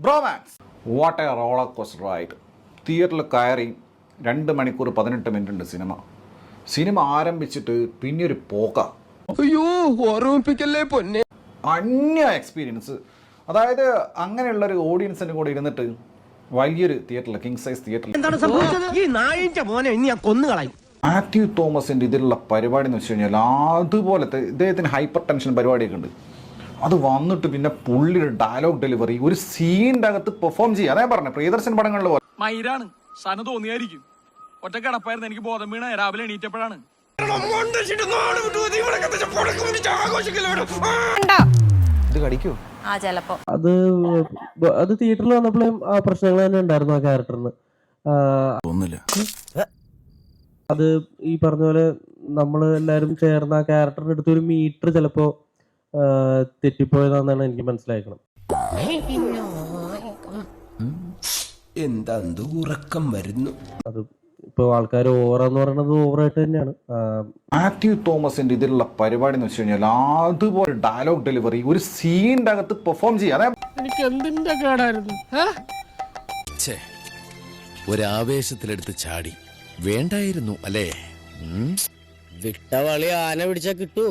Bromance what A roller coaster ride. തിയേറ്ററിൽ കയറി 2 മണിക്കൂർ 18 മിനിറ്റ് ഉണ്ട് സിനിമ ആരംഭിച്ചിട്ട് പിന്നെ ഒരു പോക്ക. അയ്യോ ഓർമ്മിപ്പിക്കല്ലേ പൊന്നെ. അന്യ എക്സ്പീരിയൻസ്. അതായത് അങ്ങനെയുള്ളൊരു ഓഡിയൻസിൻ്റെ കൂടെ ഇരുന്നിട്ട് വലിയൊരു തിയേറ്ററിൽ, കിങ് സൈസ് തിയേറ്ററിൽ മാത്യു തോമസിൻ്റെ ഇതിലുള്ള പരിപാടി എന്ന് വെച്ച് കഴിഞ്ഞാൽ അതുപോലത്തെ ഇദ്ദേഹത്തിന് ഹൈപ്പർ ടെൻഷൻ പരിപാടിയൊക്കെ ഉണ്ട്. അത് വന്നിട്ട് പിന്നെ പുള്ളിയുടെ ഡയലോഗ് ഡെലിവറി ഒരു സീനിൻ്റെ അകത്ത് പെർഫോം ചെയ്യുക. അതേ പറഞ്ഞ പ്രിയദർശൻ പടങ്ങളിൽ പോലെ മയിലാണ് സാധനം തോന്നിയായിരിക്കും. ഒറ്റ കിടപ്പായിരുന്നു, എനിക്ക് ബോധം വീണ രാവിലെ എണീറ്റപ്പോഴാണ്. ഇത് കടിക്കോ? അത് തിയേറ്ററിൽ വന്നപ്പോഴും ആ പ്രശ്നങ്ങൾ തന്നെ ഉണ്ടായിരുന്നു ആ ക്യാരക്ടറിന്. അത് ഈ പറഞ്ഞ പോലെ നമ്മൾ എല്ലാരും ചേർന്ന് ആ ക്യാരക്ടറിന് എടുത്തൊരു മീറ്റർ ചിലപ്പോ തെറ്റിപ്പോയതാണെന്നാണ് എനിക്ക് മനസ്സിലാക്കണം. എന്താ ഉറക്കം വരുന്നു. അത് ഇപ്പൊ ആൾക്കാർ ഓവറാന്ന് പറയുന്നത് ഓവറായിട്ട് തന്നെയാണ്. മാത്യു തോമസിന്റെ ഇതിലുള്ള പരിപാടി എന്ന് വെച്ച് കഴിഞ്ഞാൽ അതുപോലെ ഡയലോഗ് ഡെലിവറി ഒരു സീനിന്റെ അകത്ത് പെർഫോം ചെയ്യുക. എനിക്ക് എന്തിന്റെ കേടായിരുന്നു. ഒരാവേശത്തിലെടുത്ത് ചാടി വേണ്ടായിരുന്നു അല്ലേ? വിട്ടവളി ആന പിടിച്ചാ കിട്ടൂ.